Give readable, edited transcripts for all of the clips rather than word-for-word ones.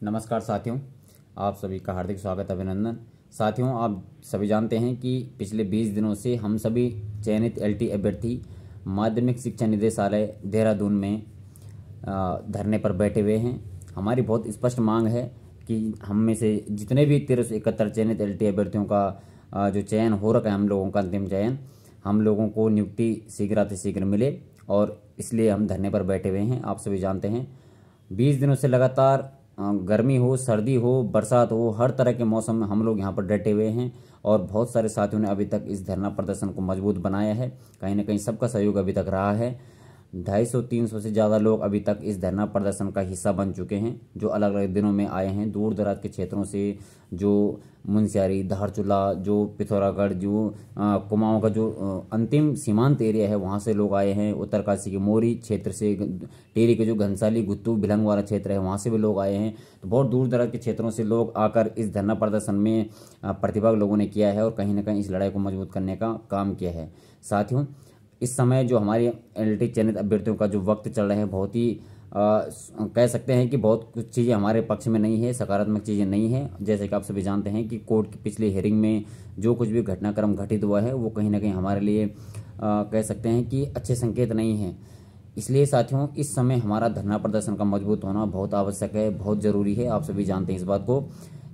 नमस्कार साथियों, आप सभी का हार्दिक स्वागत अभिनंदन। साथियों, आप सभी जानते हैं कि पिछले 20 दिनों से हम सभी चयनित एलटी अभ्यर्थी माध्यमिक शिक्षा निदेशालय देहरादून में धरने पर बैठे हुए हैं। हमारी बहुत स्पष्ट मांग है कि हम में से जितने भी 1371 चयनित एलटी अभ्यर्थियों का जो चयन हो रखा है, हम लोगों का अंतिम चयन, हम लोगों को नियुक्ति शीघ्र मिले और इसलिए हम धरने पर बैठे हुए हैं। आप सभी जानते हैं 20 दिनों से लगातार गर्मी हो, सर्दी हो, बरसात हो, हर तरह के मौसम में हम लोग यहाँ पर डटे हुए हैं और बहुत सारे साथियों ने अभी तक इस धरना प्रदर्शन को मजबूत बनाया है। कहीं ना कहीं सबका सहयोग अभी तक रहा है। 250-300 से ज़्यादा लोग अभी तक इस धरना प्रदर्शन का हिस्सा बन चुके हैं, जो अलग अलग दिनों में आए हैं। दूर दराज के क्षेत्रों से, जो मुनस्यारी, धारचूला, जो पिथौरागढ़, जो कुमाऊं का जो अंतिम सीमांत एरिया है, वहाँ से लोग आए हैं। उत्तरकाशी के मोरी क्षेत्र से, टिहरी के जो घनसाली, गुत्तू, भिलंग वाला क्षेत्र है, वहाँ से भी लोग आए हैं। तो बहुत दूर दराज के क्षेत्रों से लोग आकर इस धरना प्रदर्शन में प्रतिभाग लोगों ने किया है और कहीं ना कहीं इस लड़ाई को मजबूत करने का काम किया है। साथियों, इस समय जो हमारी एलटी चयनित अभ्यर्थियों का जो वक्त चल रहा है, बहुत ही कह सकते हैं कि बहुत कुछ चीज़ें हमारे पक्ष में नहीं है, सकारात्मक चीज़ें नहीं हैं। जैसे कि आप सभी जानते हैं कि कोर्ट की पिछली हियरिंग में जो कुछ भी घटनाक्रम घटित हुआ है, वो कहीं ना कहीं हमारे लिए कह सकते हैं कि अच्छे संकेत नहीं हैं। इसलिए साथियों, इस समय हमारा धरना प्रदर्शन का मजबूत होना बहुत आवश्यक है, बहुत ज़रूरी है। आप सभी जानते हैं इस बात को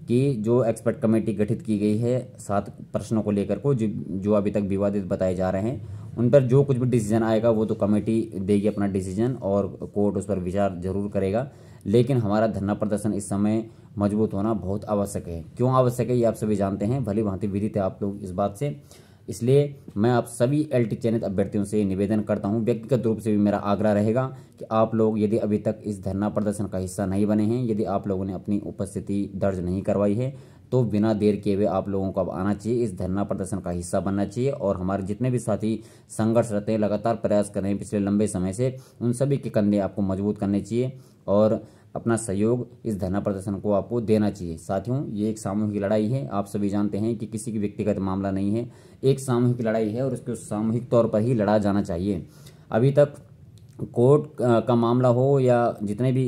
कि जो एक्सपर्ट कमेटी गठित की गई है 7 प्रश्नों को लेकर को, जो अभी तक विवादित बताए जा रहे हैं, उन पर जो कुछ भी डिसीजन आएगा वो तो कमेटी देगी अपना डिसीजन और कोर्ट उस पर विचार जरूर करेगा। लेकिन हमारा धरना प्रदर्शन इस समय मजबूत होना बहुत आवश्यक है। क्यों आवश्यक है ये आप सभी जानते हैं, भली भांति विदित है आप लोग इस बात से। इसलिए मैं आप सभी एलटी चयनित अभ्यर्थियों से निवेदन करता हूं, व्यक्तिगत रूप से भी मेरा आग्रह रहेगा कि आप लोग यदि अभी तक इस धरना प्रदर्शन का हिस्सा नहीं बने हैं, यदि आप लोगों ने अपनी उपस्थिति दर्ज नहीं करवाई है, तो बिना देर किए हुए आप लोगों को अब आना चाहिए, इस धरना प्रदर्शन का हिस्सा बनना चाहिए। और हमारे जितने भी साथी संघर्षरत हैं, लगातार प्रयास कर रहे हैं पिछले लंबे समय से, उन सभी के कंधे आपको मजबूत करने चाहिए और अपना सहयोग इस धरना प्रदर्शन को आपको देना चाहिए। साथियों, ये एक सामूहिक लड़ाई है। आप सभी जानते हैं कि किसी की व्यक्तिगत मामला नहीं है, एक सामूहिक लड़ाई है और उसको सामूहिक तौर पर ही लड़ा जाना चाहिए। अभी तक कोर्ट का मामला हो या जितने भी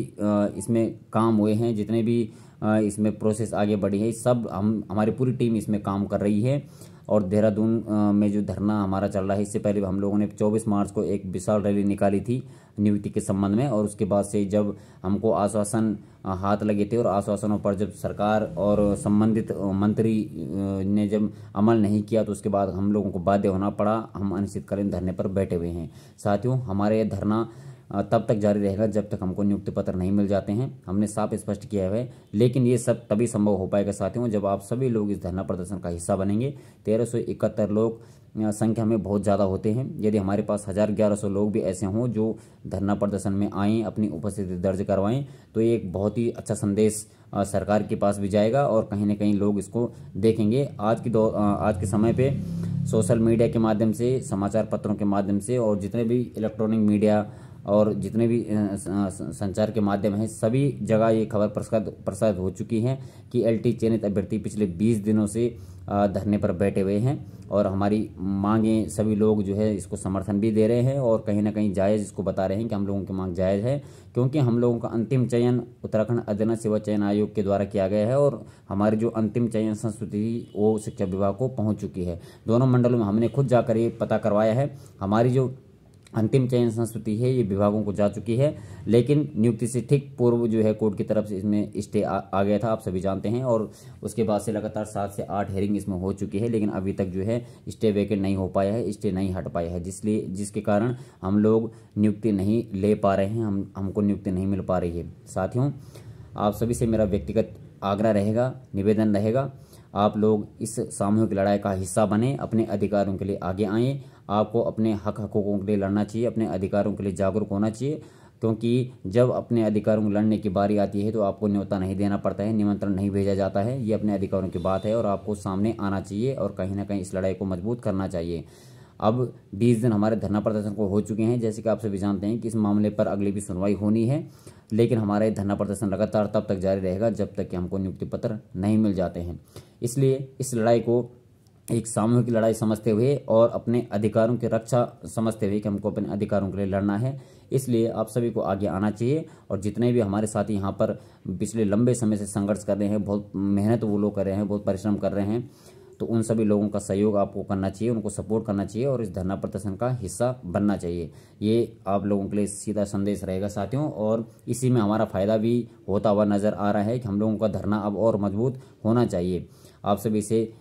इसमें काम हुए हैं, जितने भी इसमें प्रोसेस आगे बढ़ी है, सब हमारी पूरी टीम इसमें काम कर रही है। और देहरादून में जो धरना हमारा चल रहा है, इससे पहले हम लोगों ने 24 मार्च को एक विशाल रैली निकाली थी नियुक्ति के संबंध में, और उसके बाद से जब हमको आश्वासन हाथ लगे थे और आश्वासनों पर जब सरकार और संबंधित मंत्री ने जब अमल नहीं किया, तो उसके बाद हम लोगों को बाध्य होना पड़ा। हम अनिश्चितकालीन धरने पर बैठे हुए हैं। साथियों, हमारे धरना तब तक जारी रहेगा जब तक हमको नियुक्ति पत्र नहीं मिल जाते हैं, हमने साफ स्पष्ट किया है। लेकिन ये सब तभी संभव हो पाएगा साथियों, जब आप सभी लोग इस धरना प्रदर्शन का हिस्सा बनेंगे। 1371 लोग संख्या में बहुत ज़्यादा होते हैं। यदि हमारे पास 1000-1100 लोग भी ऐसे हों जो धरना प्रदर्शन में आएँ, अपनी उपस्थिति दर्ज करवाएं, तो ये एक बहुत ही अच्छा संदेश सरकार के पास भी जाएगा और कहीं ना कहीं लोग इसको देखेंगे। आज के समय पे सोशल मीडिया के माध्यम से, समाचार पत्रों के माध्यम से और जितने भी इलेक्ट्रॉनिक मीडिया और जितने भी संचार के माध्यम हैं, सभी जगह ये खबर प्रसारित हो चुकी है कि एलटी चयनित अभ्यर्थी पिछले 20 दिनों से धरने पर बैठे हुए हैं और हमारी मांगें सभी लोग जो है इसको समर्थन भी दे रहे हैं और कहीं ना कहीं जायज़ इसको बता रहे हैं कि हम लोगों की मांग जायज़ है, क्योंकि हम लोगों का अंतिम चयन उत्तराखंड अधीनस्थ सेवा चयन आयोग के द्वारा किया गया है और हमारी जो अंतिम चयन संस्तुति वो शिक्षा विभाग को पहुँच चुकी है। दोनों मंडलों में हमने खुद जाकर ये पता करवाया है। हमारी जो अंतिम चयन संस्कृति है ये विभागों को जा चुकी है, लेकिन नियुक्ति से ठीक पूर्व जो है कोर्ट की तरफ से इसमें स्टे आ गया था, आप सभी जानते हैं। और उसके बाद से लगातार 7 से 8 हेयरिंग इसमें हो चुकी है, लेकिन अभी तक जो है स्टे वेकेंट नहीं हो पाया है, स्टे नहीं हट पाया है, जिसके कारण हम लोग नियुक्ति नहीं ले पा रहे हैं, हमको नियुक्ति नहीं मिल पा रही है। साथियों, आप सभी से मेरा व्यक्तिगत आग्रह रहेगा, निवेदन रहेगा, आप लोग इस सामूहिक लड़ाई का हिस्सा बने, अपने अधिकारों के लिए आगे आएँ। आपको अपने हकों के लिए लड़ना चाहिए, अपने अधिकारों के लिए जागरूक होना चाहिए, क्योंकि जब अपने अधिकारों को लड़ने की बारी आती है तो आपको न्योता नहीं देना पड़ता है, निमंत्रण नहीं भेजा जाता है। ये अपने अधिकारों की बात है और आपको सामने आना चाहिए और कहीं ना कहीं इस लड़ाई को मजबूत करना चाहिए। अब 20 दिन हमारे धरना प्रदर्शन को हो चुके हैं, जैसे कि आप सभी जानते हैं कि इस मामले पर अगली भी सुनवाई होनी है, लेकिन हमारा ये धरना प्रदर्शन लगातार तब तक जारी रहेगा जब तक कि हमको नियुक्ति पत्र नहीं मिल जाते हैं। इसलिए इस लड़ाई को एक सामूहिक लड़ाई समझते हुए और अपने अधिकारों की रक्षा समझते हुए कि हमको अपने अधिकारों के लिए लड़ना है। इसलिए आप सभी को आगे आना चाहिए और जितने भी हमारे साथी यहाँ पर पिछले लंबे समय से संघर्ष कर रहे हैं, बहुत मेहनत वो लोग कर रहे हैं, बहुत परिश्रम कर रहे हैं, तो उन सभी लोगों का सहयोग आपको करना चाहिए, उनको सपोर्ट करना चाहिए और इस धरना प्रदर्शन का हिस्सा बनना चाहिए। ये आप लोगों के लिए सीधा संदेश रहेगा साथियों, और इसी में हमारा फ़ायदा भी होता हुआ नज़र आ रहा है कि हम लोगों का धरना अब और मजबूत होना चाहिए। आप सभी से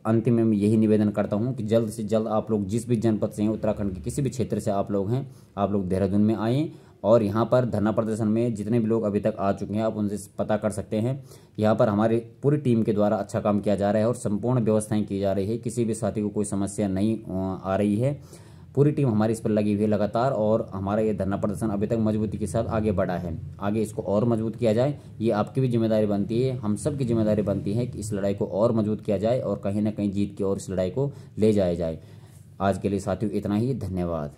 अंतिम में यही निवेदन करता हूं कि जल्द से जल्द आप लोग जिस भी जनपद से हैं, उत्तराखंड के किसी भी क्षेत्र से आप लोग हैं, आप लोग देहरादून में आएँ और यहाँ पर धरना प्रदर्शन में जितने भी लोग अभी तक आ चुके हैं आप उनसे पता कर सकते हैं। यहाँ पर हमारी पूरी टीम के द्वारा अच्छा काम किया जा रहा है और संपूर्ण व्यवस्थाएं की जा रही है, किसी भी साथी को कोई समस्या नहीं आ रही है। पूरी टीम हमारी इस पर लगी हुई है लगातार और हमारा ये धरना प्रदर्शन अभी तक मजबूती के साथ आगे बढ़ा है। आगे इसको और मजबूत किया जाए, ये आपकी भी जिम्मेदारी बनती है, हम सब की जिम्मेदारी बनती है कि इस लड़ाई को और मजबूत किया जाए और कहीं ना कहीं जीत की ओर इस लड़ाई को ले जाया जाए। आज के लिए साथियों इतना ही, धन्यवाद।